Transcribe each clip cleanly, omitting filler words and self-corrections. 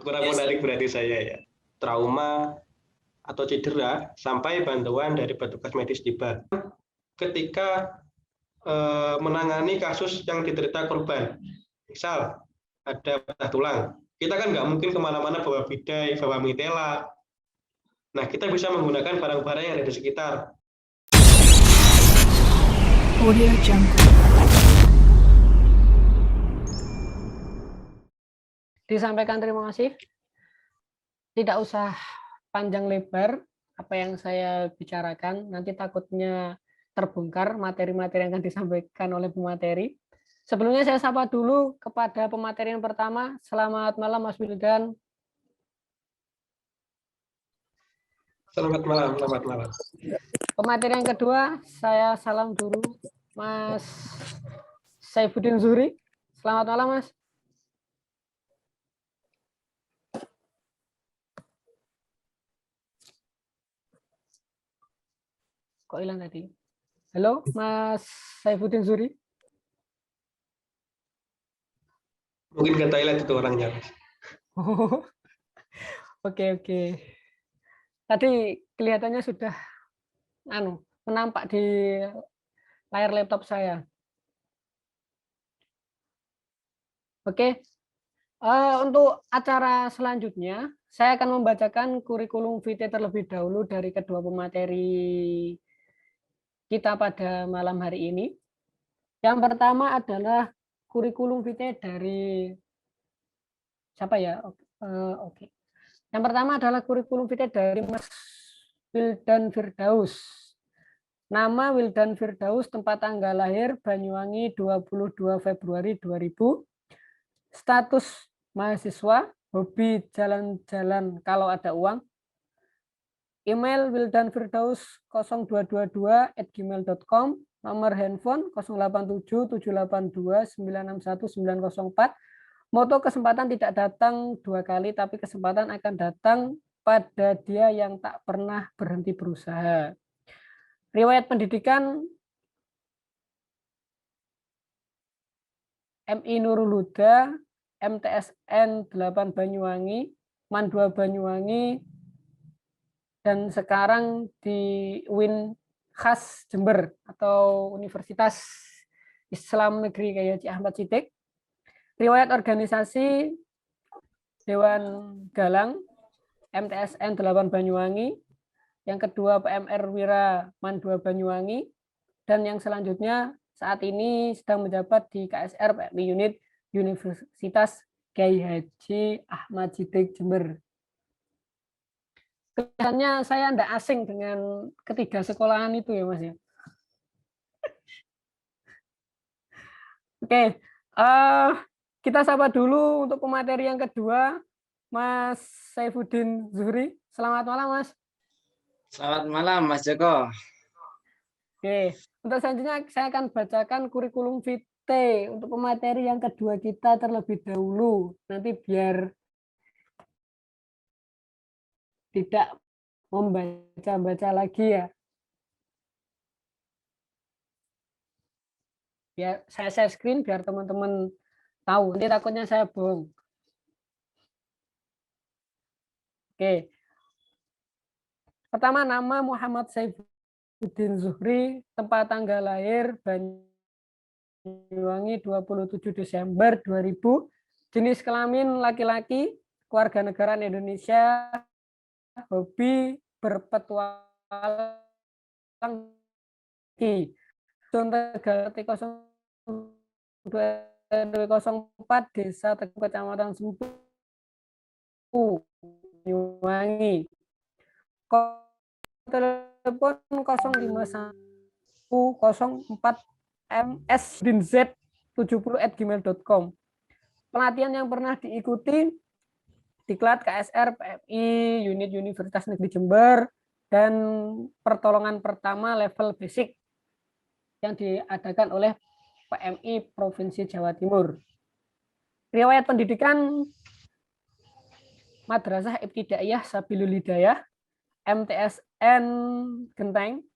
Kurang menarik berarti saya ya. Trauma atau cedera sampai bantuan dari petugas medis tiba. Ketika menangani kasus yang diderita korban, misal ada patah tulang, kita kan nggak mungkin kemana-mana bawa bidai, bawa mitela. Nah, kita bisa menggunakan barang-barang yang ada di sekitar. Audio Jungle. Disampaikan terima kasih. Tidak usah panjang lebar apa yang saya bicarakan, nanti takutnya terbongkar materi-materi yang akan disampaikan oleh pemateri. Sebelumnya saya sapa dulu kepada pemateri yang pertama. Selamat malam Mas Wildan. Selamat malam, selamat malam. Pemateri yang kedua, saya salam dulu Mas Saifuddin Zuhri. Selamat malam Mas. Kok hilang tadi? Halo Mas Saifuddin Zuhri. Mungkin ke Thailand itu orangnya. Oh, oke. Tadi kelihatannya sudah menampak di layar laptop saya. Oke, untuk acara selanjutnya, saya akan membacakan kurikulum vitae terlebih dahulu dari kedua pemateri kita pada malam hari ini. Yang pertama adalah kurikulum vitae dari siapa ya? Oke. Yang pertama adalah kurikulum vitae dari Mas Wildan Firdaus. Nama Wildan Firdaus, tempat tanggal lahir Banyuwangi 22 Februari 2000. Status mahasiswa, hobi jalan-jalan kalau ada uang. Email wildanfirdaus0222@gmail.com. Nomor handphone 087782961904. Moto kesempatan tidak datang 2 kali, tapi kesempatan akan datang pada dia yang tak pernah berhenti berusaha. Riwayat pendidikan MI Nurul Huda, MTSN 8 Banyuwangi, MAN 2 Banyuwangi, dan sekarang di UIN khas Jember atau Universitas Islam Negeri Kyai Haji Ahmad Siddiq. Riwayat organisasi Dewan Galang, MTSN 8 Banyuwangi, yang kedua PMR Wira MAN 2 Banyuwangi, dan yang selanjutnya saat ini sedang menjabat di KSR PMI Unit Universitas Kyai Haji Ahmad Siddiq Jember. Kelihatannya saya tidak asing dengan ketiga sekolahan itu ya Mas ya. Oke, kita sapa dulu untuk pemateri yang kedua, Mas Saifuddin Zuhri. Selamat malam Mas. Selamat malam Mas Joko. Oke, untuk selanjutnya saya akan bacakan kurikulum vitae untuk pemateri yang kedua kita terlebih dahulu. Nanti biar tidak membaca-baca lagi ya. Biar saya share screen biar teman-teman tahu. Nanti takutnya saya bohong. Oke. Pertama, nama Muhammad Saifuddin Zuhri, tempat tanggal lahir Banyuwangi 27 Desember 2000, jenis kelamin laki-laki, keluarga negaraan Indonesia, hobi berpetualang, Tegal T02 Desa Teguh Kecamatan Sempu, Banyuwangi. Telepon 05104ms-z70@gmail.com. Pelatihan yang pernah diikuti diklat KSR PMI Unit Universitas Negeri Jember dan pertolongan pertama level basic yang diadakan oleh PMI Provinsi Jawa Timur. Riwayat pendidikan Madrasah Ibtidaiyah Sabilul Hidayah, MTSN Genteng,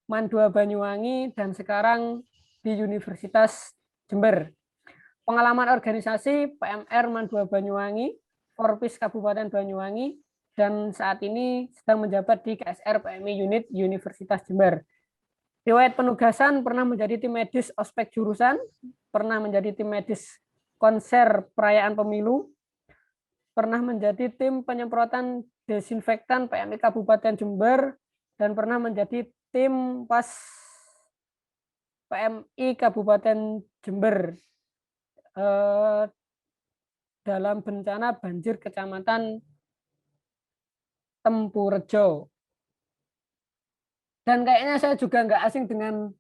MAN 2 Banyuwangi, dan sekarang di Universitas Jember. Pengalaman organisasi PMR MAN 2 Banyuwangi, Forpis Kabupaten Banyuwangi dan saat ini sedang menjabat di KSR PMI Unit Universitas Jember. Riwayat penugasan pernah menjadi tim medis ospek jurusan, pernah menjadi tim medis konser perayaan pemilu, pernah menjadi tim penyemprotan desinfektan PMI Kabupaten Jember, dan pernah menjadi tim pas PMI Kabupaten Jember dalam bencana banjir Kecamatan Tempurejo. Dan kayaknya saya juga nggak asing dengan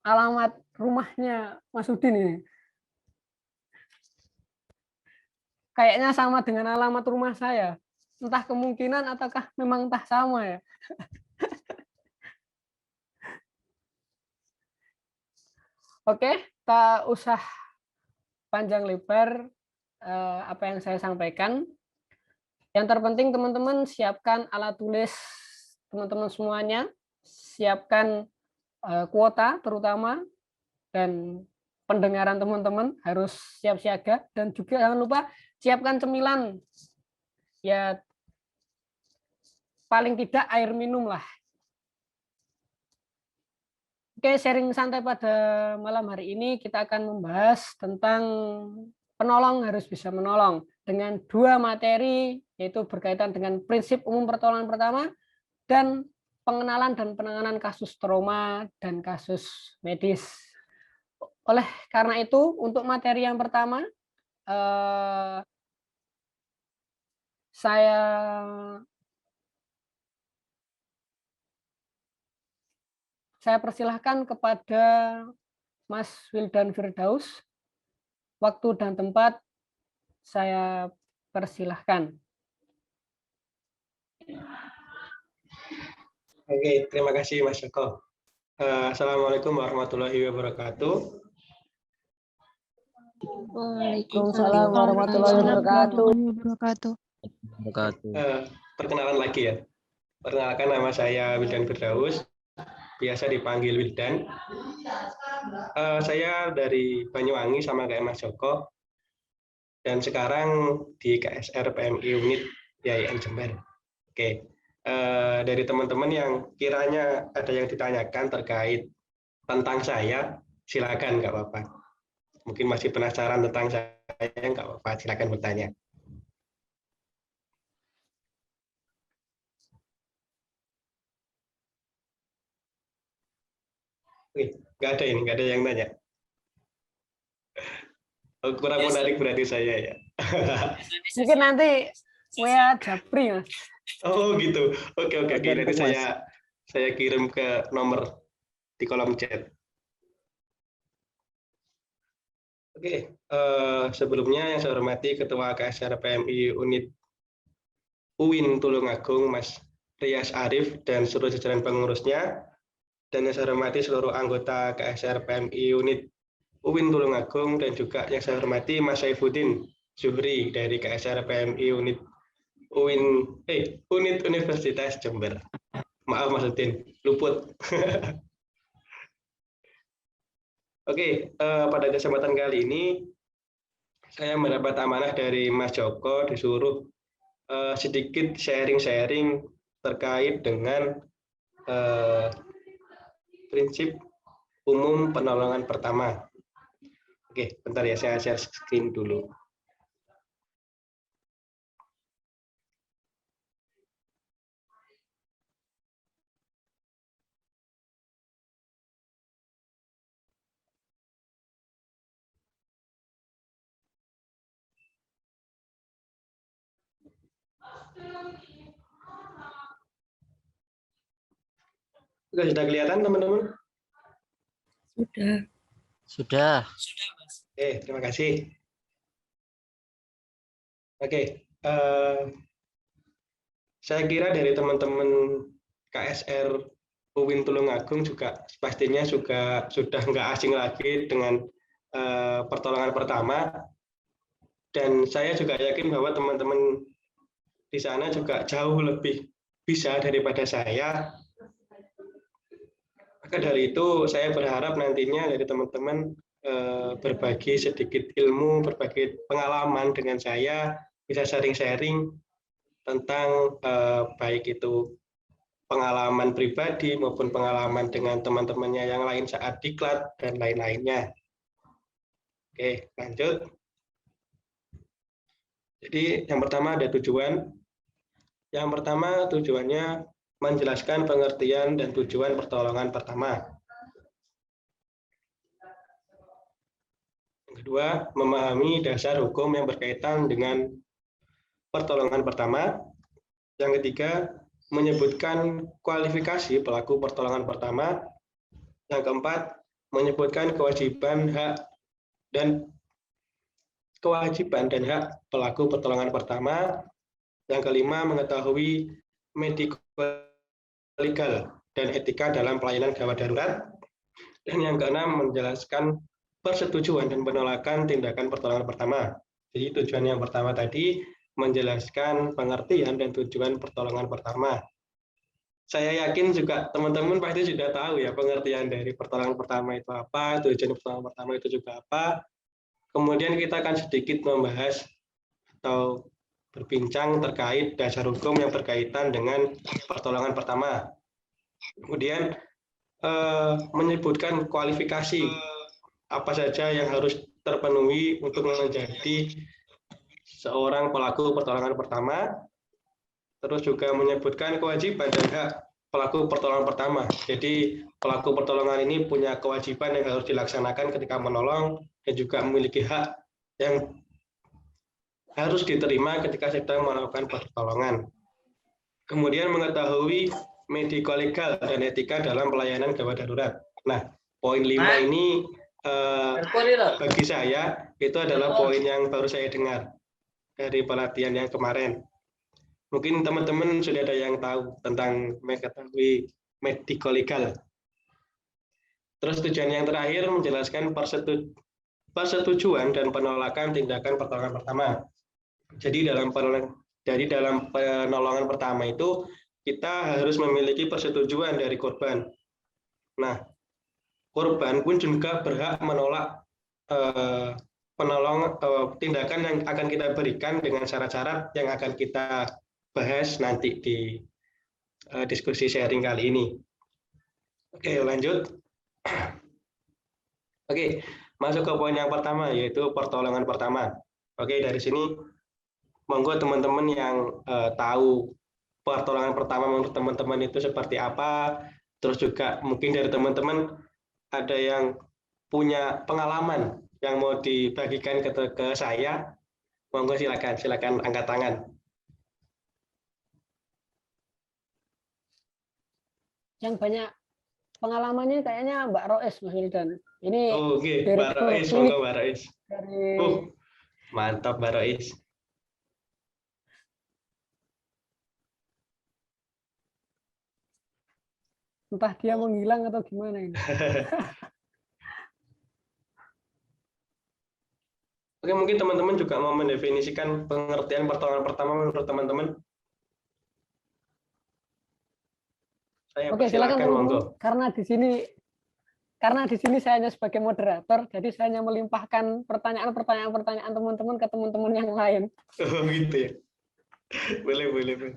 alamat rumahnya Mas Udin ini. Kayaknya sama dengan alamat rumah saya. Entah kemungkinan ataukah memang entah sama ya. Oke, tak usah panjang lebar apa yang saya sampaikan. Yang terpenting teman-teman siapkan alat tulis teman-teman semuanya, siapkan kuota terutama, dan pendengaran teman-teman harus siap siaga, dan juga jangan lupa siapkan cemilan. Ya paling tidak air minum lah. Oke, sharing santai pada malam hari ini kita akan membahas tentang penolong harus bisa menolong dengan dua materi, yaitu berkaitan dengan prinsip umum pertolongan pertama dan pengenalan dan penanganan kasus trauma dan kasus medis. Oleh karena itu, untuk materi yang pertama, saya persilahkan kepada Mas Wildan Firdaus. Waktu dan tempat saya persilahkan. Oke, terima kasih Mas Joko. Assalamualaikum warahmatullahi wabarakatuh. Waalaikumsalam warahmatullahi wabarakatuh. Perkenalan lagi ya. Perkenalkan, nama saya Wildan Firdaus, biasa dipanggil Wildan. Saya dari Banyuwangi sama kayak Mas Joko, dan sekarang di KSR PMI Unit YIN Jember. Oke, dari teman-teman yang kiranya ada yang ditanyakan terkait tentang saya, silakan, nggak apa-apa. Mungkin masih penasaran tentang saya, nggak apa-apa, silakan bertanya. Nggak ada ini, nggak ada yang nanya. Kurang menarik berarti saya ya. Mungkin nanti WA Japri, Mas. Oh gitu. Oke. Nanti saya kirim ke nomor di kolom chat. Oke. Sebelumnya yang saya hormati Ketua KSR PMI Unit UIN Tulungagung, Mas Rias Arif, dan seluruh jajaran pengurusnya. Dan yang saya hormati seluruh anggota KSR PMI Unit UIN Tulungagung, dan juga yang saya hormati Mas Saifuddin Zuhri dari KSR PMI Unit Unit Universitas Jember. Maaf Mas Udin, luput. Oke, pada kesempatan kali ini saya mendapat amanah dari Mas Joko disuruh sedikit sharing-sharing terkait dengan prinsip umum penolongan pertama. Oke, bentar ya, saya share screen dulu. Sudah kelihatan teman-teman? Sudah. Oke, terima kasih. Oke, saya kira dari teman-teman KSR UIN Tulungagung juga pastinya sudah nggak asing lagi dengan pertolongan pertama, dan saya juga yakin bahwa teman-teman di sana juga jauh lebih bisa daripada saya. Maka dari itu saya berharap nantinya dari teman-teman berbagi sedikit ilmu, berbagi pengalaman dengan saya, bisa sharing-sharing tentang baik itu pengalaman pribadi maupun pengalaman dengan teman-temannya yang lain saat diklat dan lain-lainnya. Oke, lanjut. Jadi yang pertama ada tujuan. Yang pertama tujuannya menjelaskan pengertian dan tujuan pertolongan pertama. Yang kedua, memahami dasar hukum yang berkaitan dengan pertolongan pertama. Yang ketiga, menyebutkan kualifikasi pelaku pertolongan pertama. Yang keempat, menyebutkan kewajiban dan hak pelaku pertolongan pertama. Yang kelima, mengetahui medico legal dan etika dalam pelayanan gawat darurat. Dan yang keenam, menjelaskan persetujuan dan penolakan tindakan pertolongan pertama. Jadi tujuan yang pertama tadi menjelaskan pengertian dan tujuan pertolongan pertama. Saya yakin juga teman-teman pasti sudah tahu ya pengertian dari pertolongan pertama itu apa, tujuan pertolongan pertama itu juga apa. Kemudian kita akan sedikit membahas atau berbincang terkait dasar hukum yang berkaitan dengan pertolongan pertama. Kemudian menyebutkan kualifikasi apa saja yang harus terpenuhi untuk menjadi seorang pelaku pertolongan pertama. Terus juga menyebutkan kewajiban dan hak pelaku pertolongan pertama. Jadi pelaku pertolongan ini punya kewajiban yang harus dilaksanakan ketika menolong dan juga memiliki hak yang harus diterima ketika sedang melakukan pertolongan. Kemudian mengetahui medico legal dan etika dalam pelayanan gawat darurat. Nah, poin 5 ini bagi saya itu adalah poin yang baru saya dengar dari pelatihan yang kemarin. Mungkin teman-teman sudah ada yang tahu tentang mengetahui medico legal. Terus tujuan yang terakhir menjelaskan persetujuan dan penolakan tindakan pertolongan pertama. Jadi dalam penolongan pertama itu kita harus memiliki persetujuan dari korban. Nah, korban pun juga berhak menolak tindakan yang akan kita berikan dengan syarat-syarat yang akan kita bahas nanti di diskusi sharing kali ini. Oke, lanjut. Oke, masuk ke poin yang pertama yaitu pertolongan pertama. Oke, dari sini monggo teman-teman yang tahu pertolongan pertama menurut teman-teman itu seperti apa, terus juga mungkin dari teman-teman ada yang punya pengalaman yang mau dibagikan ke saya, monggo silakan angkat tangan. Yang banyak pengalamannya kayaknya Mbak Roes, Mas Wildan. Ini Oke, Mbak Roes, monggo Mbak Roes. Dari Mantap Mbak Roes. entah dia menghilang atau gimana ini. Oke, mungkin teman-teman juga mau mendefinisikan pengertian pertolongan pertama menurut teman-teman. Oke, silakan monggo. Karena di sini saya hanya sebagai moderator, jadi saya hanya melimpahkan pertanyaan teman-teman ke teman-teman yang lain. Oh, gitu ya. Boleh.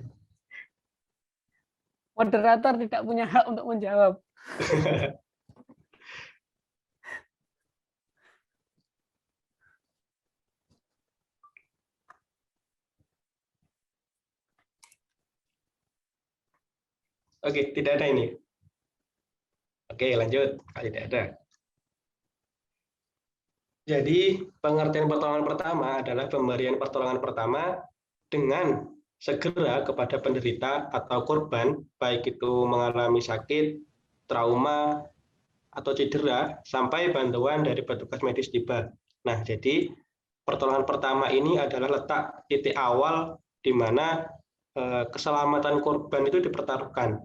Moderator tidak punya hak untuk menjawab. Oke, tidak ada ini. Oke, lanjut. Tidak ada. Jadi, pengertian pertolongan pertama adalah pemberian pertolongan pertama dengan segera kepada penderita atau korban, baik itu mengalami sakit, trauma, atau cedera, sampai bantuan dari petugas medis tiba. Nah, jadi pertolongan pertama ini adalah letak titik awal di mana keselamatan korban itu dipertaruhkan.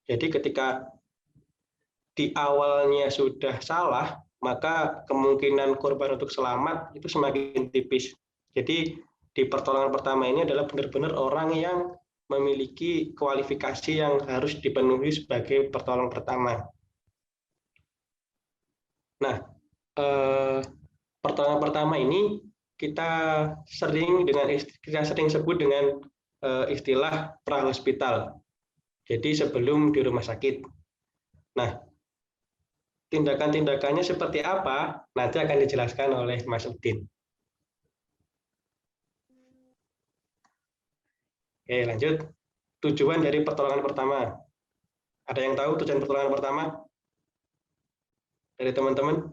Jadi ketika di awalnya sudah salah, maka kemungkinan korban untuk selamat itu semakin tipis. Jadi di pertolongan pertama ini adalah benar-benar orang yang memiliki kualifikasi yang harus dipenuhi sebagai pertolongan pertama. Nah, pertolongan pertama ini kita sering sebut dengan istilah prahospital. Jadi sebelum di rumah sakit. Nah, tindakan-tindakannya seperti apa nanti akan dijelaskan oleh Mas Udin. Oke, lanjut. Tujuan dari pertolongan pertama. Ada yang tahu tujuan pertolongan pertama? Dari teman-teman?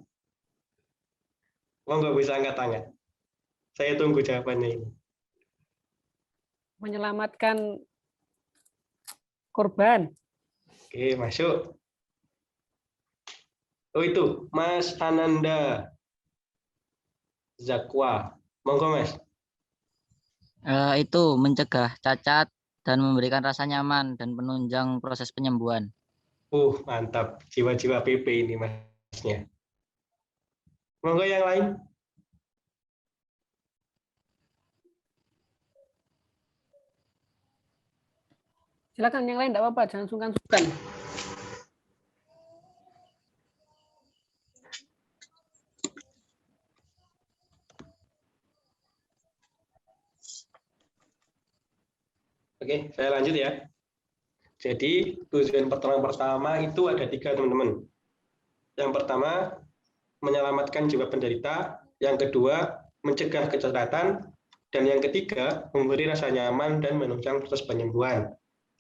Oh, nggak bisa angkat tangan. Saya tunggu jawabannya ini. Menyelamatkan korban. Oke, masuk. Oh itu, Mas Ananda Zakwa. Monggo, Mas. Itu mencegah cacat dan memberikan rasa nyaman dan penunjang proses penyembuhan. Mantap. Jiwa-jiwa PP ini, Masnya. Monggo yang lain. Silakan yang lain, tidak apa-apa, jangan sungkan-sungkan. Oke, saya lanjut ya. Jadi tujuan pertolongan pertama itu ada 3, teman-teman. Yang pertama, menyelamatkan jiwa penderita. Yang kedua, mencegah kecacatan. Dan yang ketiga, memberi rasa nyaman dan menunjang proses penyembuhan.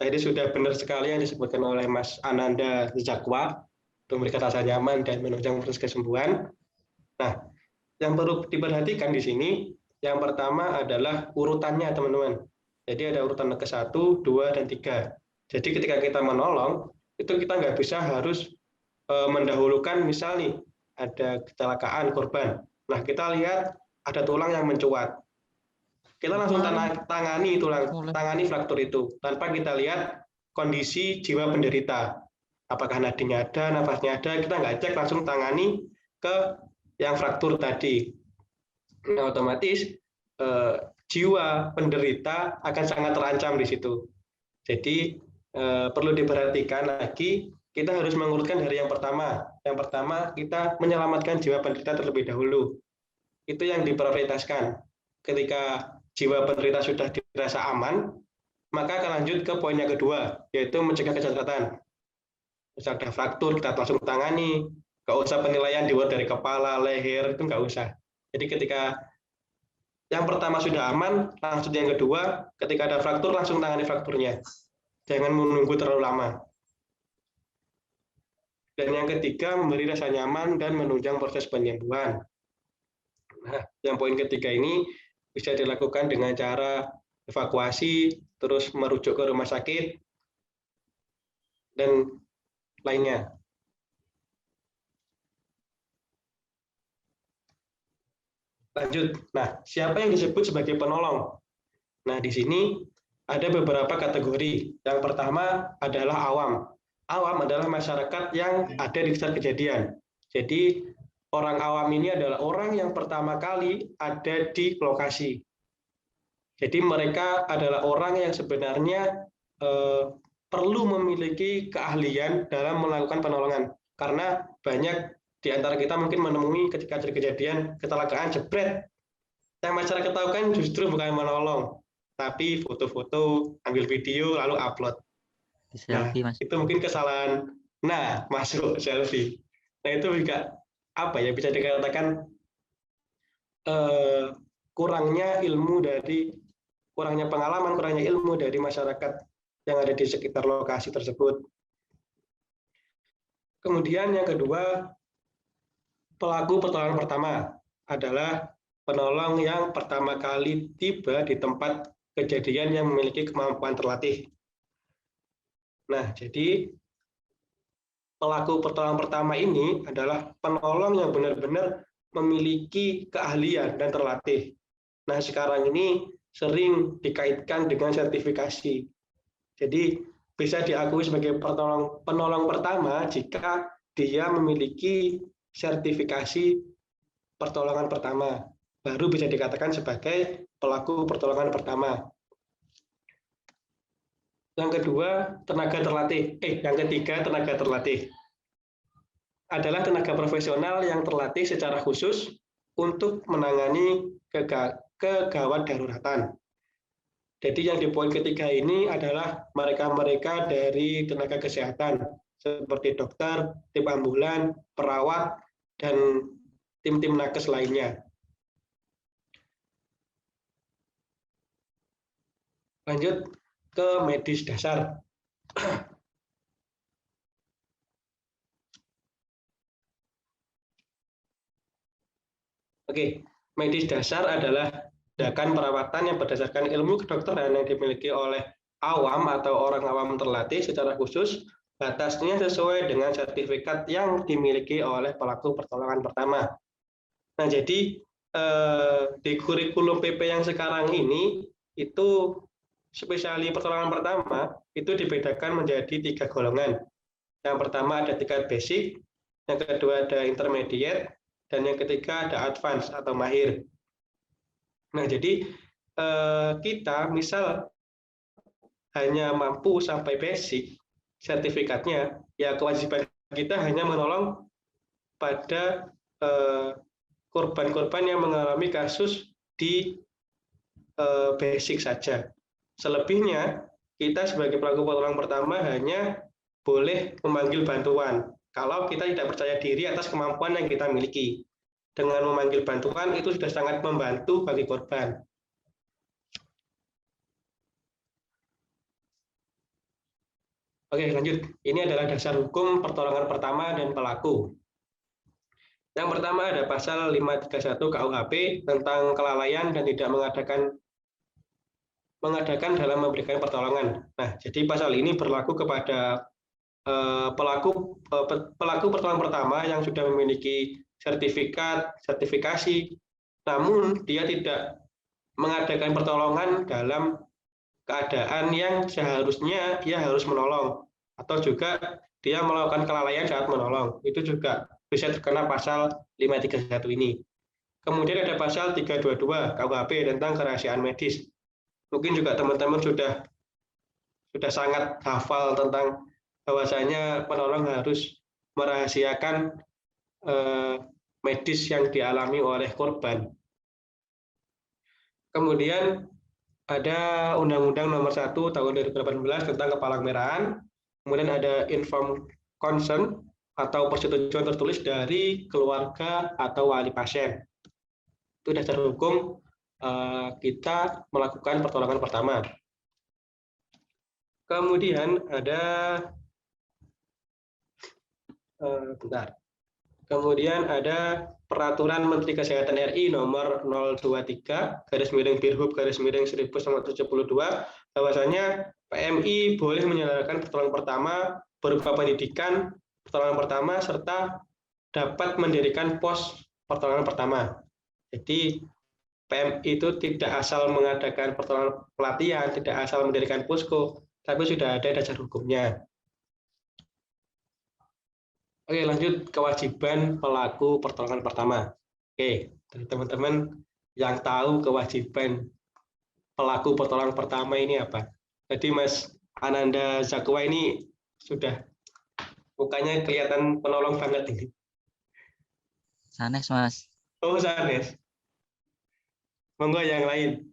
Tadi sudah benar sekali yang disebutkan oleh Mas Ananda Zakwa, memberikan rasa nyaman dan menunjang proses kesembuhan. Nah, yang perlu diperhatikan di sini, yang pertama adalah urutannya, teman-teman. Jadi ada urutan ke-1, 2, dan 3. Jadi ketika kita menolong, itu kita nggak bisa harus mendahulukan, misal nih, ada kecelakaan korban. Nah, kita lihat ada tulang yang mencuat. Kita langsung tangani fraktur itu, tanpa kita lihat kondisi jiwa penderita. Apakah nadinya ada, nafasnya ada, kita nggak cek, langsung tangani ke yang fraktur tadi. Nah, otomatis jiwa penderita akan sangat terancam di situ. Jadi perlu diperhatikan lagi, kita harus mengurutkan dari yang pertama. Yang pertama, kita menyelamatkan jiwa penderita terlebih dahulu. Itu yang diprioritaskan. Ketika jiwa penderita sudah dirasa aman, maka akan lanjut ke poin yang kedua, yaitu mencegah kecacatan. Misal ada fraktur, kita langsung tangani. Nggak usah penilaian dibuat dari kepala, leher, itu nggak usah. Jadi ketika yang pertama sudah aman, langsung yang kedua, ketika ada fraktur, langsung tangani frakturnya. Jangan menunggu terlalu lama. Dan yang ketiga, memberi rasa nyaman dan menunjang proses penyembuhan. Nah, yang poin ketiga ini bisa dilakukan dengan cara evakuasi, terus merujuk ke rumah sakit, dan lainnya. Lanjut. Nah, siapa yang disebut sebagai penolong? Nah, di sini ada beberapa kategori. Yang pertama adalah awam. Awam adalah masyarakat yang ada di sekitar kejadian. Jadi, orang awam ini adalah orang yang pertama kali ada di lokasi. Jadi mereka adalah orang yang sebenarnya perlu memiliki keahlian dalam melakukan penolongan. Karena banyak di antara kita mungkin menemui ketika terjadi kejadian kecelakaan jebret. Yang masyarakat tahu kan justru bukan menolong, tapi foto-foto, ambil video, lalu upload. Selfie, Mas. Itu mungkin kesalahan. Nah, masuk selfie. Nah, itu juga bisa dikatakan kurangnya pengalaman, kurangnya ilmu dari masyarakat yang ada di sekitar lokasi tersebut. Kemudian yang kedua, pelaku pertolongan pertama adalah penolong yang pertama kali tiba di tempat kejadian yang memiliki kemampuan terlatih. Nah, jadi pelaku pertolongan pertama ini adalah penolong yang benar-benar memiliki keahlian dan terlatih. Nah, sekarang ini sering dikaitkan dengan sertifikasi. Jadi, bisa diakui sebagai penolong pertama jika dia memiliki sertifikasi pertolongan pertama. Baru bisa dikatakan sebagai pelaku pertolongan pertama. Yang kedua, tenaga terlatih. Yang ketiga, tenaga terlatih. Adalah tenaga profesional yang terlatih secara khusus untuk menangani kegawat daruratan. Jadi yang di poin ketiga ini adalah mereka-mereka dari tenaga kesehatan seperti dokter, tim ambulan, perawat, dan tim-tim nakes lainnya. Lanjut ke medis dasar. Oke, medis dasar adalah tindakan perawatan yang berdasarkan ilmu kedokteran yang dimiliki oleh awam atau orang awam terlatih secara khusus, batasnya sesuai dengan sertifikat yang dimiliki oleh pelaku pertolongan pertama. Nah, jadi di kurikulum PP yang sekarang ini itu spesialis pertolongan pertama itu dibedakan menjadi 3 golongan. Yang pertama ada tingkat basic, yang kedua ada intermediate, dan yang ketiga ada advance atau mahir. Nah, jadi kita misal hanya mampu sampai basic sertifikatnya, ya kewajiban kita hanya menolong pada korban-korban yang mengalami kasus di basic saja. Selebihnya, kita sebagai pelaku pertolongan pertama hanya boleh memanggil bantuan kalau kita tidak percaya diri atas kemampuan yang kita miliki. Dengan memanggil bantuan itu sudah sangat membantu bagi korban. Oke, lanjut. Ini adalah dasar hukum pertolongan pertama dan pelaku. Yang pertama ada pasal 531 KUHP tentang kelalaian dan tidak mengadakan dalam memberikan pertolongan. Nah, jadi pasal ini berlaku kepada pelaku pertolongan pertama yang sudah memiliki sertifikasi, namun dia tidak mengadakan pertolongan dalam keadaan yang seharusnya dia harus menolong, atau juga dia melakukan kelalaian saat menolong. Itu juga bisa terkena pasal 531 ini. Kemudian ada pasal 322 KUHP tentang kerahasiaan medis. Mungkin juga teman-teman sudah sangat hafal tentang bahwasanya penolong harus merahasiakan medis yang dialami oleh korban. Kemudian ada Undang-Undang Nomor 1 Tahun 2018 tentang kepala-merahan. Kemudian ada informed consent atau persetujuan tertulis dari keluarga atau wali pasien. Itu dasar hukum kita melakukan pertolongan pertama. Kemudian ada Kemudian ada Peraturan Menteri Kesehatan RI Nomor 023/Birhub/1972 bahwasanya PMI boleh menyelenggarakan pertolongan pertama berupa pendidikan pertolongan pertama serta dapat mendirikan pos pertolongan pertama. Jadi PMI itu tidak asal mengadakan pertolongan pelatihan, tidak asal mendirikan posko, tapi sudah ada dasar hukumnya. Oke, lanjut kewajiban pelaku pertolongan pertama. Oke, teman-teman yang tahu kewajiban pelaku pertolongan pertama ini apa? Jadi Mas Ananda Zakwa ini sudah mukanya kelihatan penolong banget ini. Sanes, Mas. Oh, sanes. Monggo yang lain.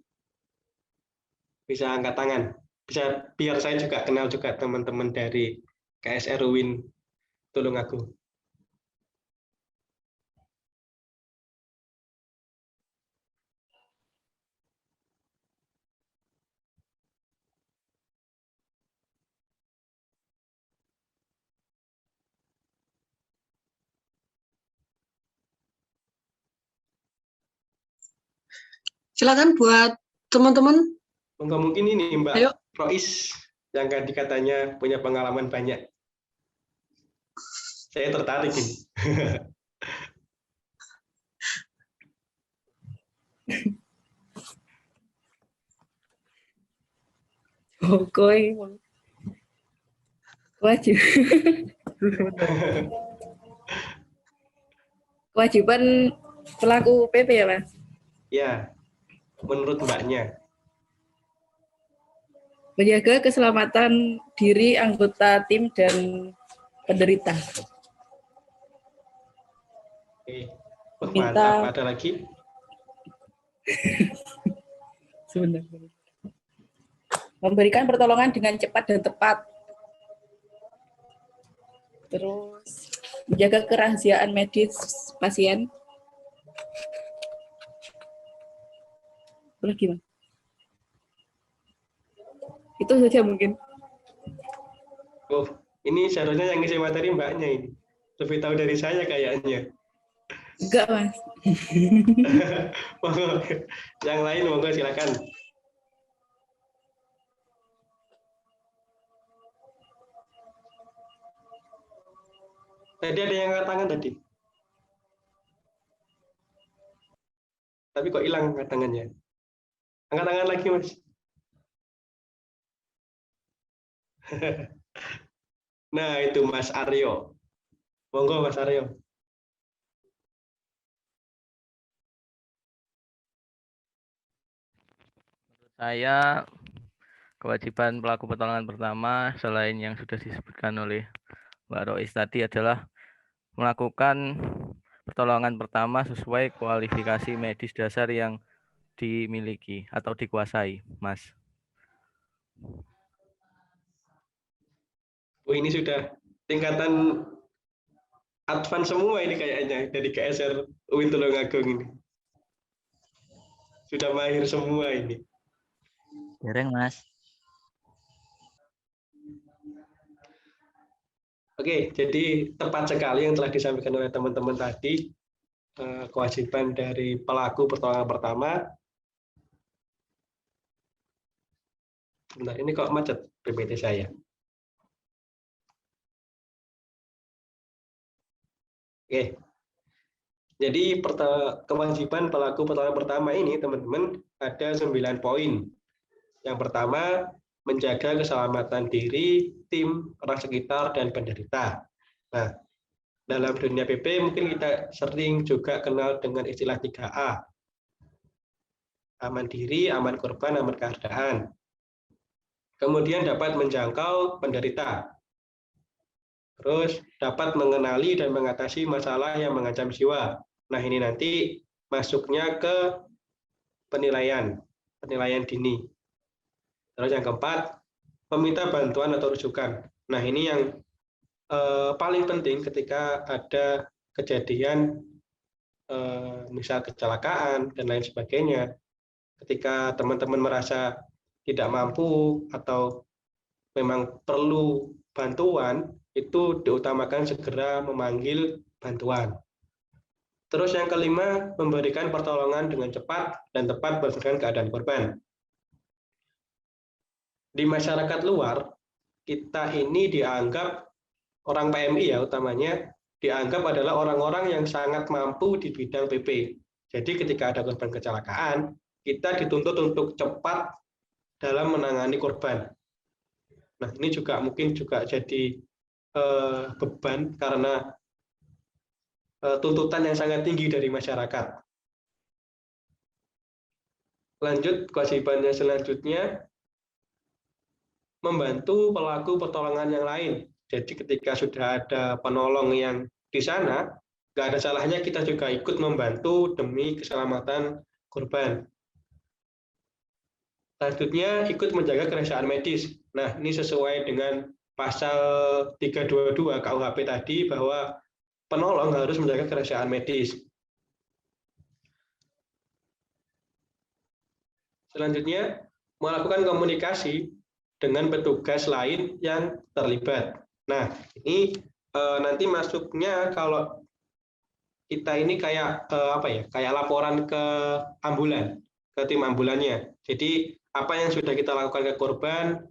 Bisa angkat tangan. Bisa biar saya juga kenal juga teman-teman dari KSR UIN Tulungagung. Silakan buat teman-teman. Mungkin ini Mbak Ayo. Rois yang katanya punya pengalaman banyak. Saya tertarik ini. Kewajiban pelaku PP ya, Mas? Ya, menurut Mbaknya. Menjaga keselamatan diri anggota tim dan penderita. Oke. Mantap. Ada lagi? Sebenarnya. Memberikan pertolongan dengan cepat dan tepat. Terus menjaga kerahasiaan medis pasien. Boleh gimana? Itu saja mungkin. Oh, ini seharusnya yang ngisi materi mbaknya ini. Lebih tahu dari saya kayaknya. Enggak, Mas. Monggo. Yang lain monggo silakan. Tadi ada yang angkat tangan tadi. Tapi kok hilang angkat tangannya? Angkat tangan lagi, Mas. Nah, itu Mas Aryo. Monggo Mas Aryo. Saya kewajiban pelaku pertolongan pertama selain yang sudah disebutkan oleh Mbak Rois tadi adalah melakukan pertolongan pertama sesuai kualifikasi medis dasar yang dimiliki atau dikuasai, Mas. Oh, ini sudah tingkatan advance semua ini kayaknya dari KSR UIN Tulungagung ini. Sudah mahir semua ini. Dereng, Mas. Oke, jadi tepat sekali yang telah disampaikan oleh teman-teman tadi, kewajiban dari pelaku pertolongan pertama. Bentar, ini kok macet PPT saya. Oke, jadi kewajiban pelaku pertolongan pertama ini, teman-teman, ada 9 poin. Yang pertama, menjaga keselamatan diri, tim, orang sekitar, dan penderita. Nah, dalam dunia PP mungkin kita sering juga kenal dengan istilah 3A. Aman diri, aman korban, aman keadaan. Kemudian dapat menjangkau penderita. Terus dapat mengenali dan mengatasi masalah yang mengancam jiwa. Nah, ini nanti masuknya ke penilaian dini. Terus yang keempat, meminta bantuan atau rujukan. Nah, ini yang paling penting ketika ada kejadian misal kecelakaan dan lain sebagainya. Ketika teman-teman merasa tidak mampu atau memang perlu bantuan, itu diutamakan segera memanggil bantuan. Terus yang kelima, memberikan pertolongan dengan cepat dan tepat berdasarkan keadaan korban. Di masyarakat luar, kita ini dianggap orang PMI ya utamanya, dianggap adalah orang-orang yang sangat mampu di bidang PP. Jadi ketika ada korban kecelakaan, kita dituntut untuk cepat dalam menangani korban. Nah, ini juga mungkin juga jadi beban karena tuntutan yang sangat tinggi dari masyarakat. Lanjut, kewajibannya selanjutnya, membantu pelaku pertolongan yang lain. Jadi ketika sudah ada penolong yang di sana, nggak ada salahnya kita juga ikut membantu demi keselamatan korban. Selanjutnya, ikut menjaga kerahasiaan medis. Nah, ini sesuai dengan pasal 322 KUHP tadi bahwa penolong harus menjaga kerahasiaan medis. Selanjutnya, melakukan komunikasi dengan petugas lain yang terlibat. Nah, ini nanti masuknya kalau kita ini kayak kayak laporan ke ambulan, ke tim ambulannya. Jadi apa yang sudah kita lakukan ke korban,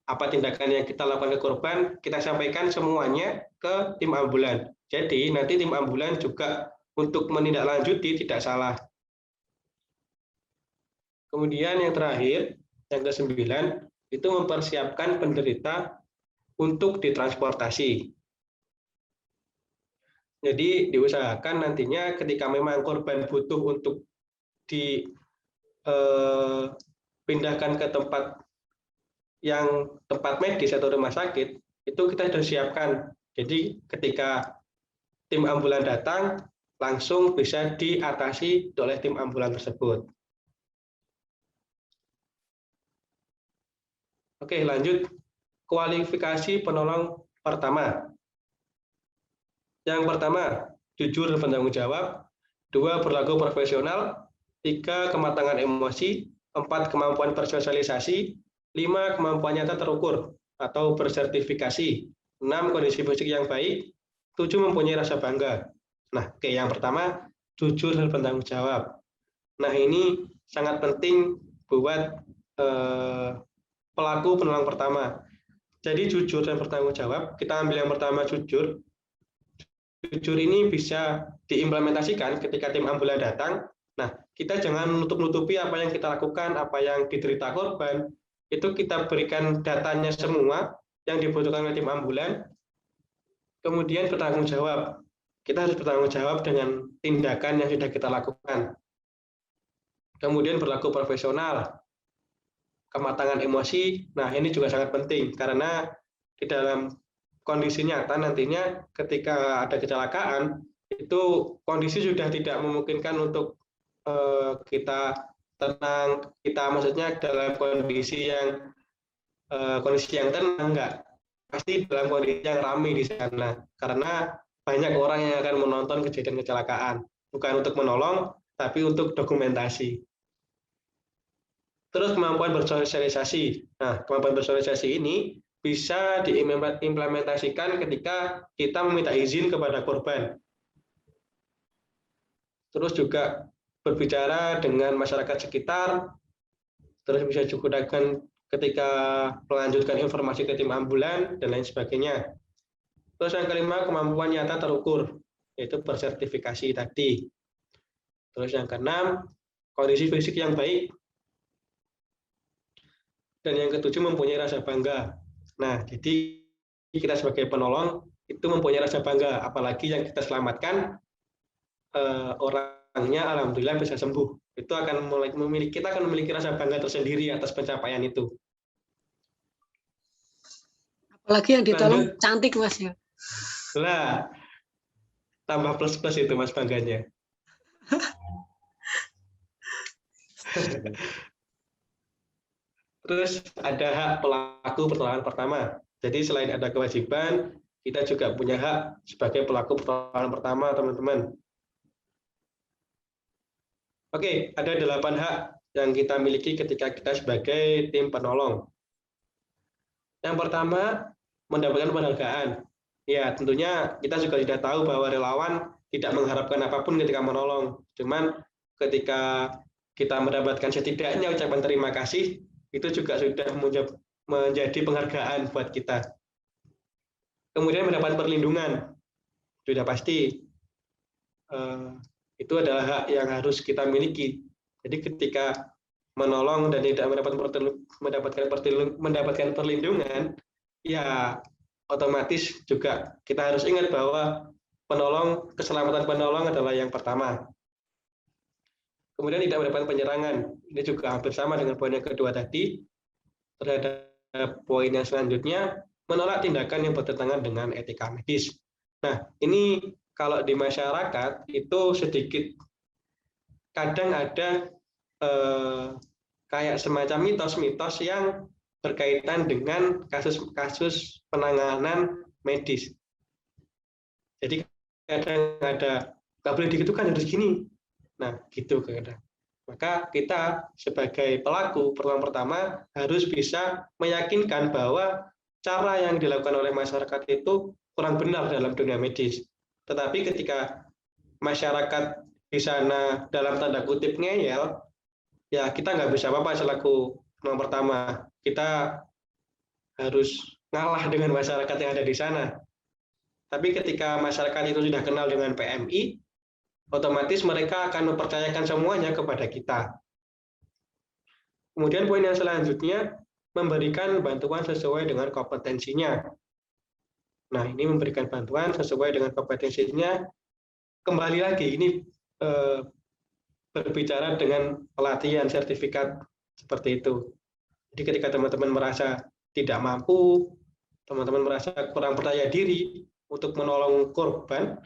apa tindakan yang kita lakukan ke korban, kita sampaikan semuanya ke tim ambulan. Jadi nanti tim ambulan juga untuk menindaklanjuti tidak salah. Kemudian yang terakhir, yang ke-9, itu mempersiapkan penderita untuk ditransportasi. Jadi diusahakan nantinya ketika memang korban butuh untuk dipindahkan ke tempat medis atau rumah sakit, itu kita sudah siapkan. Jadi ketika tim ambulan datang, langsung bisa diatasi oleh tim ambulan tersebut. Oke, lanjut. Kualifikasi penolong pertama. Yang pertama, jujur dan bertanggung jawab. 2, berlaku profesional. 3, kematangan emosi. 4, kemampuan bersosialisasi. 5, kemampuan nyata terukur atau bersertifikasi. 6, kondisi fisik yang baik. 7, mempunyai rasa bangga. Nah, oke, yang pertama, jujur dan bertanggung jawab. Nah, ini sangat penting buat pelaku penolong pertama. Jadi jujur dan bertanggung jawab, kita ambil yang pertama jujur. Jujur ini bisa diimplementasikan ketika tim ambulan datang. Nah, kita jangan menutup-nutupi apa yang kita lakukan, apa yang diderita korban. Itu kita berikan datanya semua yang dibutuhkan oleh tim ambulan. Kemudian bertanggung jawab. Kita harus bertanggung jawab dengan tindakan yang sudah kita lakukan. Kemudian berlaku profesional. Kematangan emosi, nah ini juga sangat penting karena di dalam kondisi nyata nantinya ketika ada kecelakaan itu kondisi sudah tidak memungkinkan untuk kita tenang, kita maksudnya dalam kondisi yang tenang, enggak, pasti dalam kondisi yang ramai di sana karena banyak orang yang akan menonton kejadian kecelakaan, bukan untuk menolong tapi untuk dokumentasi. Terus kemampuan bersosialisasi. Nah, kemampuan bersosialisasi ini bisa diimplementasikan ketika kita meminta izin kepada korban. Terus juga berbicara dengan masyarakat sekitar. Terus bisa digunakan ketika melanjutkan informasi ke tim ambulan dan lain sebagainya. Terus yang kelima, kemampuan nyata terukur, yaitu bersertifikasi tadi. Terus yang keenam, kondisi fisik yang baik. Dan yang ketujuh, mempunyai rasa bangga. Nah, jadi kita sebagai penolong itu mempunyai rasa bangga, apalagi yang kita selamatkan orangnya alhamdulillah bisa sembuh. Itu akan kita akan memiliki rasa bangga tersendiri atas pencapaian itu. Apalagi yang ditolong cantik, Mas ya. Lah, tambah plus-plus itu Mas bangganya. Terus ada hak pelaku pertolongan pertama. Jadi selain ada kewajiban, kita juga punya hak sebagai pelaku pertolongan pertama, teman-teman. Oke, ada 8 hak yang kita miliki ketika kita sebagai tim penolong. Yang pertama, mendapatkan penghargaan. Ya, tentunya kita juga sudah tahu bahwa relawan tidak mengharapkan apapun ketika menolong. Cuman ketika kita mendapatkan setidaknya ucapan terima kasih, itu juga sudah menjadi penghargaan buat kita. Kemudian mendapat perlindungan, sudah pasti itu adalah hak yang harus kita miliki. Jadi ketika menolong dan tidak mendapatkan perlindungan, ya otomatis juga kita harus ingat bahwa keselamatan penolong adalah yang pertama. Kemudian tidak mendapatkan penyerangan. Ini juga hampir sama dengan poin yang kedua tadi. Terhadap poin yang selanjutnya, menolak tindakan yang bertentangan dengan etika medis. Nah, ini kalau di masyarakat itu sedikit kadang ada kayak semacam mitos-mitos yang berkaitan dengan kasus-kasus penanganan medis. Jadi kadang ada nggak boleh digitukan, harus gini. Nah, gitu kadang. Maka kita sebagai pelaku penolong pertama harus bisa meyakinkan bahwa cara yang dilakukan oleh masyarakat itu kurang benar dalam dunia medis. Tetapi ketika masyarakat di sana dalam tanda kutip ngeyel, ya kita nggak bisa apa-apa selaku penolong pertama. Kita harus ngalah dengan masyarakat yang ada di sana. Tapi ketika masyarakat itu sudah kenal dengan PMI, otomatis mereka akan mempercayakan semuanya kepada kita. Kemudian poin yang selanjutnya, memberikan bantuan sesuai dengan kompetensinya. Nah, ini memberikan bantuan sesuai dengan kompetensinya. Kembali lagi, ini berbicara dengan pelatihan sertifikat seperti itu. Jadi ketika teman-teman merasa tidak mampu, teman-teman merasa kurang percaya diri untuk menolong korban,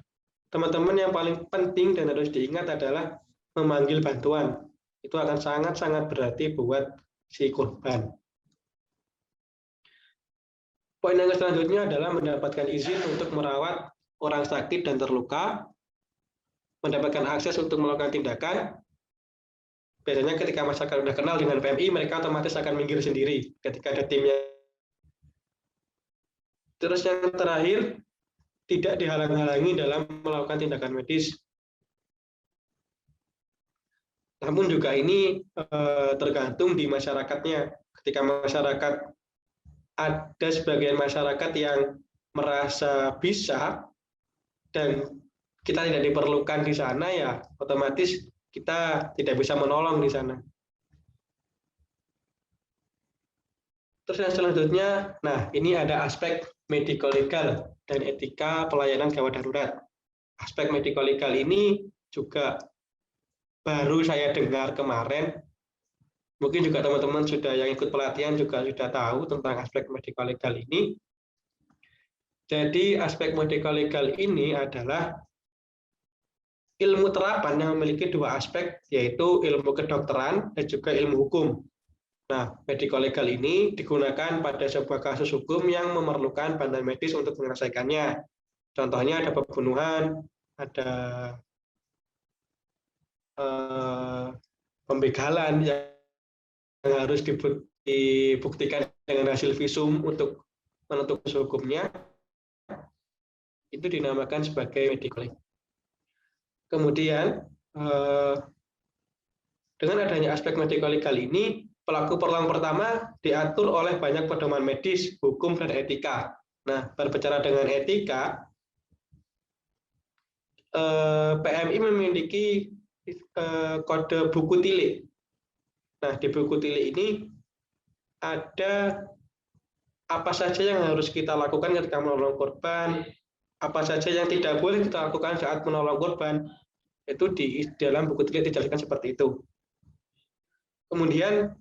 teman-teman yang paling penting dan harus diingat adalah memanggil bantuan. Itu akan sangat-sangat berarti buat si korban. Poin yang selanjutnya adalah mendapatkan izin untuk merawat orang sakit dan terluka, mendapatkan akses untuk melakukan tindakan. Biasanya ketika masyarakat sudah kenal dengan PMI, mereka otomatis akan minggir sendiri ketika ada timnya. Terus yang terakhir, tidak dihalang-halangi dalam melakukan tindakan medis. Namun juga ini tergantung di masyarakatnya. Ketika masyarakat, ada sebagian masyarakat yang merasa bisa dan kita tidak diperlukan di sana, ya otomatis kita tidak bisa menolong di sana. Terus yang selanjutnya, nah ini ada aspek medico-legal dan etika pelayanan gawat darurat. Aspek medico-legal ini juga baru saya dengar kemarin. Mungkin juga teman-teman sudah yang ikut pelatihan juga sudah tahu tentang aspek medico-legal ini. Jadi aspek medico-legal ini adalah ilmu terapan yang memiliki dua aspek, yaitu ilmu kedokteran dan juga ilmu hukum. Nah, medico-legal ini digunakan pada sebuah kasus hukum yang memerlukan bantuan medis untuk menyelesaikannya. Contohnya ada pembunuhan, ada pembegalan yang harus dibuktikan dengan hasil visum untuk menentukan hukumnya, itu dinamakan sebagai medico legal. Kemudian dengan adanya aspek medico legal ini, pelaku pertolongan pertama diatur oleh banyak pedoman medis, hukum, dan etika. Nah, berbicara dengan etika, PMI memiliki kode buku tilik. Nah, di buku tilik ini ada apa saja yang harus kita lakukan ketika menolong korban, apa saja yang tidak boleh kita lakukan saat menolong korban, itu di dalam buku tilik dijelaskan seperti itu. Kemudian,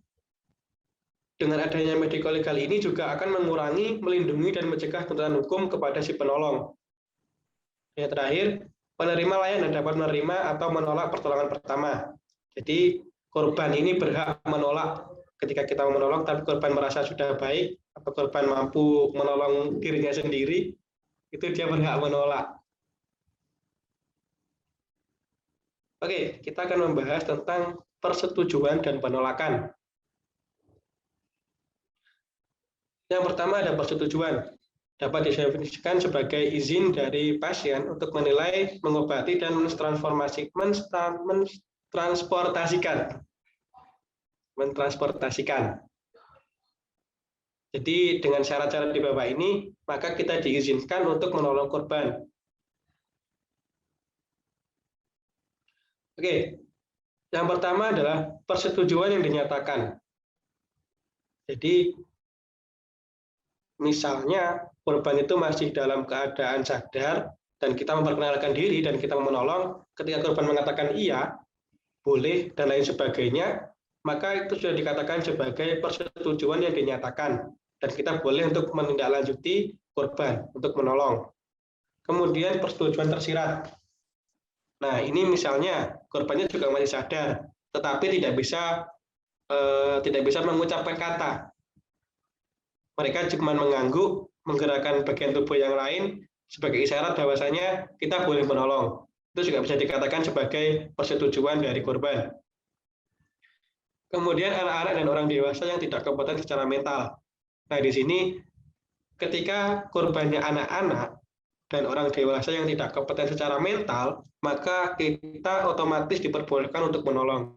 dengan adanya medico legal ini juga akan mengurangi, melindungi, dan mencegah tuntutan hukum kepada si penolong. Yang terakhir, penerima layanan dapat menerima atau menolak pertolongan pertama. Jadi, korban ini berhak menolak ketika kita menolong, tapi korban merasa sudah baik, atau korban mampu menolong dirinya sendiri, itu dia berhak menolak. Oke, kita akan membahas tentang persetujuan dan penolakan. Yang pertama ada persetujuan. Dapat didefinisikan sebagai izin dari pasien untuk menilai, mengobati, dan mentransportasikan. Jadi dengan syarat-syarat di bawah ini, maka kita diizinkan untuk menolong korban. Oke, yang pertama adalah persetujuan yang dinyatakan. Jadi misalnya korban itu masih dalam keadaan sadar dan kita memperkenalkan diri dan kita menolong, ketika korban mengatakan iya, boleh, dan lain sebagainya, maka itu sudah dikatakan sebagai persetujuan yang dinyatakan, dan kita boleh untuk menindaklanjuti korban untuk menolong. Kemudian persetujuan tersirat. Nah, ini misalnya korbannya juga masih sadar, tetapi tidak bisa mengucapkan kata. Mereka cuma mengangguk, menggerakkan bagian tubuh yang lain sebagai isyarat bahwasanya kita boleh menolong. Itu juga bisa dikatakan sebagai persetujuan dari korban. Kemudian anak-anak dan orang dewasa yang tidak kompeten secara mental. Nah, di sini ketika korbannya anak-anak dan orang dewasa yang tidak kompeten secara mental, maka kita otomatis diperbolehkan untuk menolong.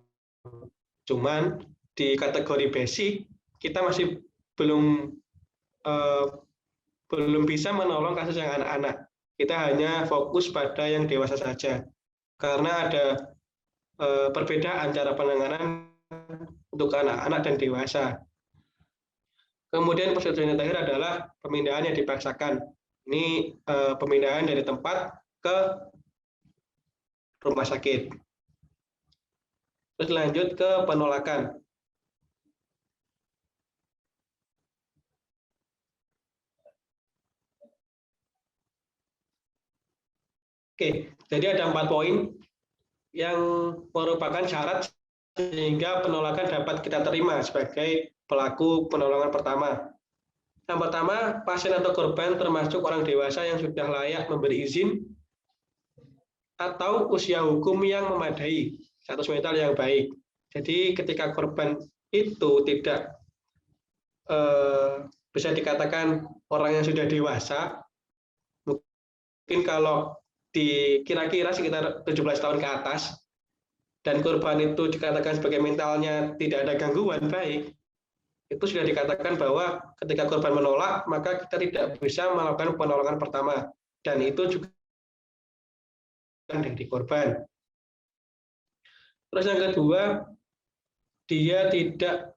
Cuman di kategori basic kita masih belum bisa menolong kasus yang anak-anak. Kita hanya fokus pada yang dewasa saja, karena ada perbedaan cara penanganan untuk anak-anak dan dewasa. Kemudian persetujuan yang terakhir adalah pemindahan yang dipaksakan. Ini pemindahan dari tempat ke rumah sakit. Terus lanjut ke penolakan. Oke, jadi ada 4 poin yang merupakan syarat sehingga penolakan dapat kita terima sebagai pelaku penolongan pertama. Yang pertama, pasien atau korban termasuk orang dewasa yang sudah layak memberi izin atau usia hukum yang memadai, status mental yang baik. Jadi ketika korban itu tidak bisa dikatakan orang yang sudah dewasa, mungkin kalau kira-kira sekitar 17 tahun ke atas, dan korban itu dikatakan sebagai mentalnya tidak ada gangguan baik, itu sudah dikatakan bahwa ketika korban menolak, maka kita tidak bisa melakukan penolongan pertama. Dan itu juga dari korban. Terus yang kedua, dia tidak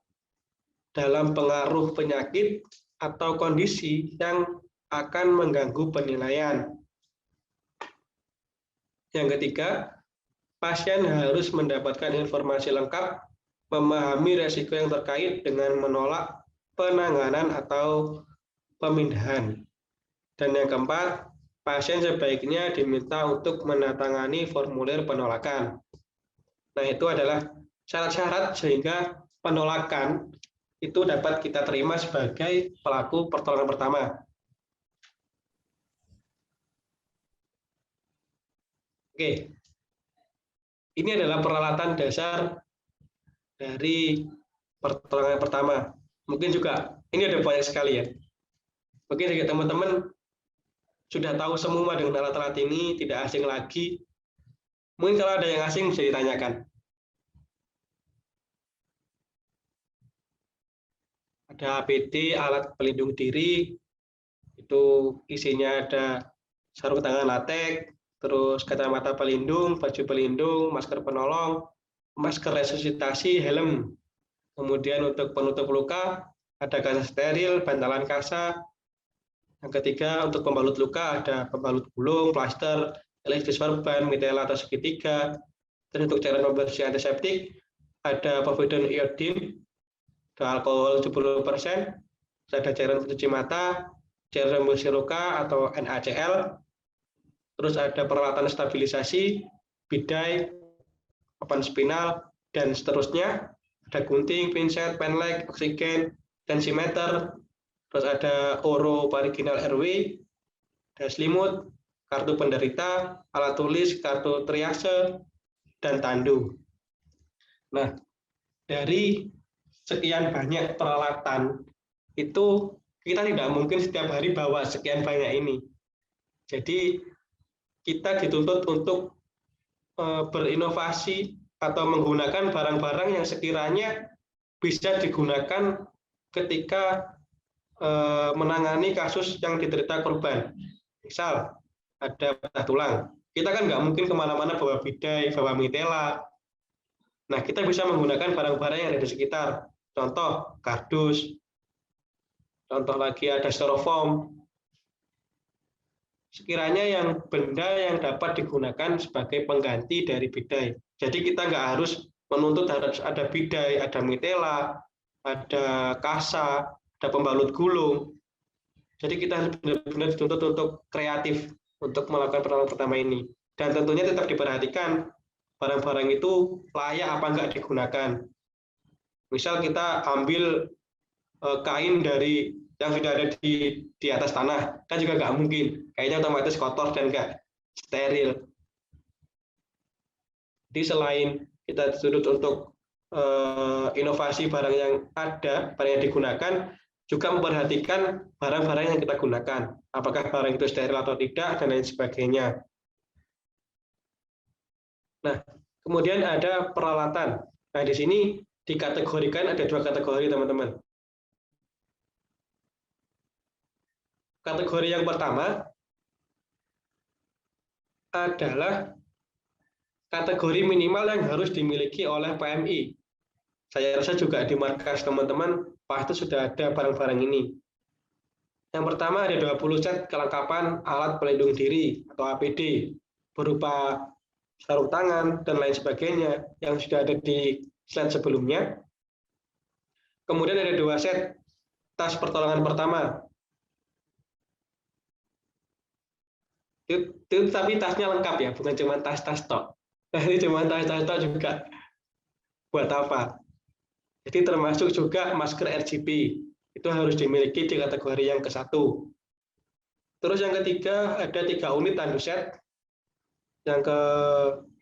dalam pengaruh penyakit atau kondisi yang akan mengganggu penilaian. Yang ketiga, pasien harus mendapatkan informasi lengkap, memahami resiko yang terkait dengan menolak penanganan atau pemindahan. Dan yang keempat, pasien sebaiknya diminta untuk menandatangani formulir penolakan. Nah, itu adalah syarat-syarat sehingga penolakan itu dapat kita terima sebagai pelaku pertolongan pertama. Oke, ini adalah peralatan dasar dari pertolongan pertama. Mungkin juga ini ada banyak sekali ya. Mungkin juga teman-teman sudah tahu semua dengan alat-alat ini, tidak asing lagi. Mungkin kalau ada yang asing bisa ditanyakan. Ada APD, alat pelindung diri, itu isinya ada sarung tangan latex, terus kacamata pelindung, baju pelindung, masker penolong, masker resusitasi, helm. Kemudian untuk penutup luka, ada kasa steril, bantalan kasa. Yang ketiga, untuk pembalut luka, ada pembalut gulung, plaster, elastis sorban, mitela atau segitiga. Dan untuk cairan pembersih antiseptik, ada povidone iodine, ada alkohol 70%, ada cairan pencuci mata, cairan pembersih luka atau NaCl, terus ada peralatan stabilisasi, bidai, papan spinal, dan seterusnya. Ada gunting, pinset, penlek, oksigen, tensimeter, terus ada oropharyngeal airway, ada selimut, kartu penderita, alat tulis, kartu triase, dan tandu. Nah, dari sekian banyak peralatan itu kita tidak mungkin setiap hari bawa sekian banyak ini. Jadi kita dituntut untuk berinovasi atau menggunakan barang-barang yang sekiranya bisa digunakan ketika menangani kasus yang diderita korban. Misal ada patah tulang, kita kan nggak mungkin kemana-mana bawa bidai, bawa mitela. Nah, kita bisa menggunakan barang-barang yang ada di sekitar. Contoh kardus, contoh lagi ada styrofoam. Sekiranya yang benda yang dapat digunakan sebagai pengganti dari bidai. Jadi kita nggak harus menuntut harus ada bidai, ada mitela, ada kasa, ada pembalut gulung. Jadi kita benar-benar dituntut untuk kreatif untuk melakukan pertolongan pertama ini. Dan tentunya tetap diperhatikan barang-barang itu layak apa enggak digunakan. Misal kita ambil kain dari yang sudah ada di atas tanah, kan juga nggak mungkin. Kayaknya otomatis kotor dan nggak steril. Jadi selain kita dituntut untuk inovasi barang yang ada, barang yang digunakan, juga memperhatikan barang-barang yang kita gunakan. Apakah barang itu steril atau tidak, dan lain sebagainya. Nah, kemudian ada peralatan. Nah, di sini dikategorikan ada dua kategori, teman-teman. Kategori yang pertama adalah kategori minimal yang harus dimiliki oleh PMI. Saya rasa juga di markas teman-teman pasti sudah ada barang-barang ini. Yang pertama ada 20 set kelengkapan alat pelindung diri atau APD berupa sarung tangan dan lain sebagainya yang sudah ada di slide sebelumnya. Kemudian ada 2 set tas pertolongan pertama. Tapi tasnya lengkap ya, bukan cuma tas-tas tok. Nah, ini cuma tas-tas tok juga buat apa? Jadi termasuk juga masker RGP, Itu harus dimiliki di kategori yang ke-1. Terus yang ketiga, ada 3 unit tandu set.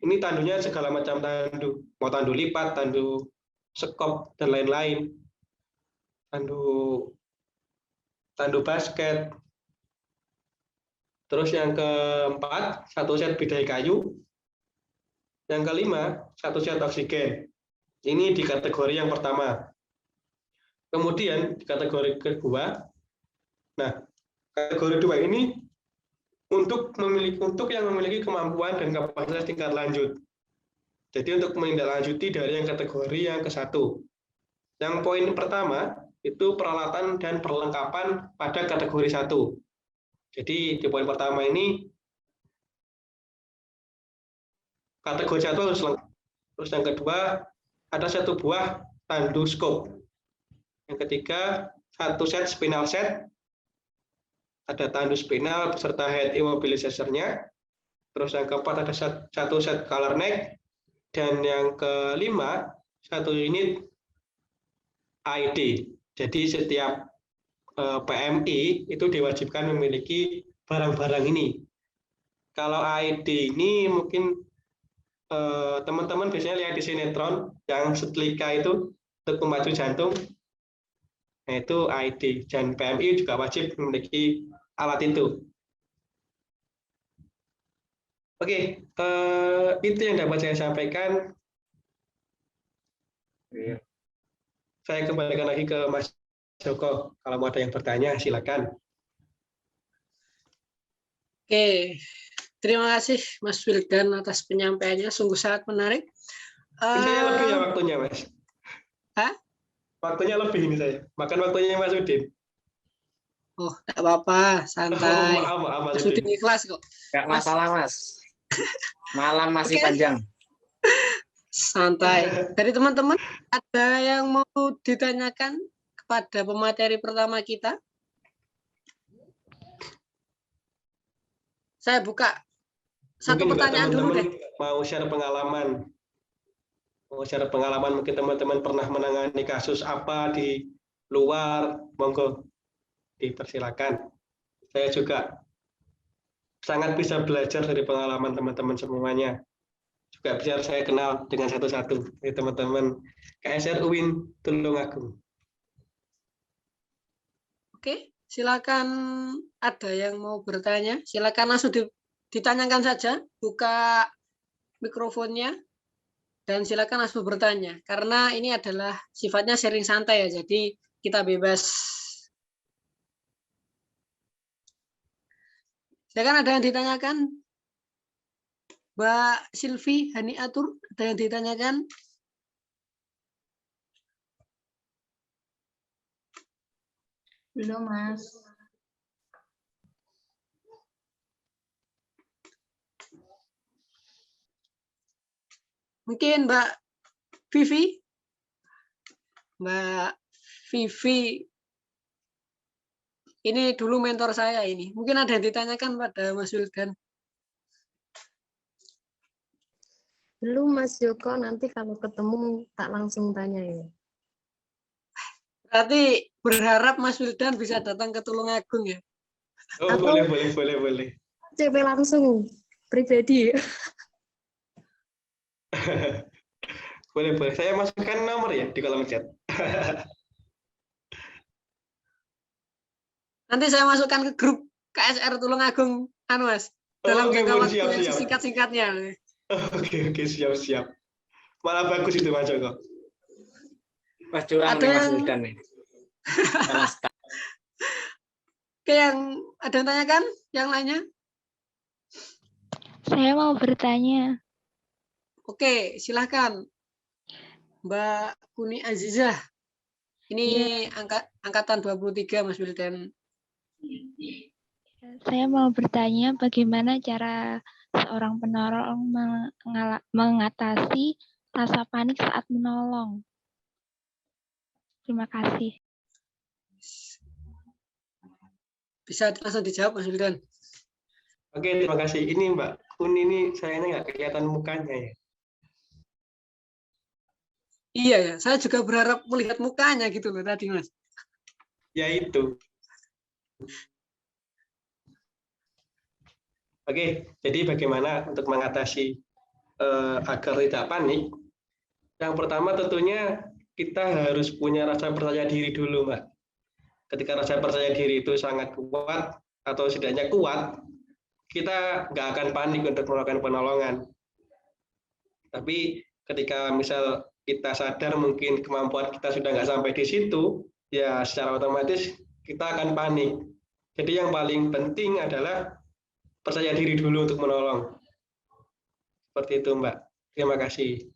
Ini tandunya segala macam tandu. Mau tandu lipat, tandu sekop, dan lain-lain. Tandu basket. Terus yang keempat, 1 set bidai kayu. Yang kelima, 1 set oksigen. Ini di kategori yang pertama. Kemudian di kategori kedua, nah kategori 2 ini untuk yang memiliki kemampuan dan kapasitas tingkat lanjut. Jadi untuk menindaklanjuti dari yang kategori yang ke-1. Yang poin pertama itu peralatan dan perlengkapan pada kategori 1. Jadi di poin pertama ini kategori 1 harus lengkap. Terus yang kedua ada 1 buah tandu scope. Yang ketiga 1 set spinal set. Ada tandu spinal beserta head immobilizer-nya. Terus yang keempat ada 1 set collar neck. Dan yang kelima 1 unit ID. Jadi setiap PMI itu diwajibkan memiliki barang-barang ini. Kalau ID ini mungkin teman-teman biasanya lihat di sinetron yang setrika itu untuk pemacu jantung. Nah, itu ID, dan PMI juga wajib memiliki alat itu. Oke, itu yang dapat saya sampaikan. Saya kembalikan lagi ke Mas Joko. Kalau mau ada yang bertanya, silakan. Oke, terima kasih Mas Wildan atas penyampaiannya, sungguh sangat menarik. Saya lebih ya waktunya, Mas. Hah? Waktunya lebih ini saya. Makan waktunya Mas Udin. Oh, tidak apa-apa, santai. Maaf, Mas Udin ikhlas kok. Nggak masalah, Mas. Malam masih Oke. panjang. Santai. Dari teman-teman, ada yang mau ditanyakan kepada pemateri pertama kita? Saya buka satu Mungkin juga pertanyaan dulu deh. teman-teman mau share pengalaman. Secara pengalaman mungkin teman-teman pernah menangani kasus apa di luar, monggo dipersilakan. Saya juga sangat bisa belajar dari pengalaman teman-teman semuanya. Juga biar saya kenal dengan satu-satu dari teman-teman KSR UIN Tulungagung. Oke, silakan, ada yang mau bertanya. Silakan langsung ditanyakan saja, buka mikrofonnya. Dan silakan langsung bertanya, karena ini adalah sifatnya sharing santai ya, jadi kita bebas. Silakan, ada yang ditanyakan? Mbak Silvi Haniatur, ada yang ditanyakan? Belum, Mas. Mungkin Mbak Vivi? Mbak Vivi, ini dulu mentor saya ini. Mungkin ada yang ditanyakan pada Mas Wildan. Belum Mas Joko, nanti kalau ketemu tak langsung tanya ya. Berarti berharap Mas Wildan bisa datang ke Tulungagung ya? Oh, Atau boleh. CP langsung, pribadi. boleh. Saya masukkan nomor ya di kolom chat. Nanti saya masukkan ke grup KSR Tulungagung, Mas, dalam jangka waktu yang sesingkat-singkatnya. Oke, siap. Malah bagus itu Mas Joko. Mas curang nih Mas Wildan nih. Oke, yang ada yang tanyakan? Yang lainnya? Saya mau bertanya. Oke, silahkan. Mbak Kuni Azizah. Ini angkatan 23, Mas Wildan. Saya mau bertanya bagaimana cara seorang penolong mengatasi rasa panik saat menolong. Terima kasih. Bisa langsung dijawab, Mas Wildan. Oke, terima kasih. Ini Mbak Kuni ini sayangnya nggak kelihatan mukanya ya. Iya ya, saya juga berharap melihat mukanya gitu loh tadi, Mas. Ya itu. Oke, jadi bagaimana untuk mengatasi agar tidak panik? Yang pertama tentunya kita harus punya rasa percaya diri dulu, Mbak. Ketika rasa percaya diri itu sangat kuat atau setidaknya kuat, kita nggak akan panik untuk melakukan penolongan. Tapi ketika misal kita sadar mungkin kemampuan kita sudah nggak sampai di situ, ya secara otomatis kita akan panik. Jadi yang paling penting adalah percaya diri dulu untuk menolong. Seperti itu, Mbak. Terima kasih.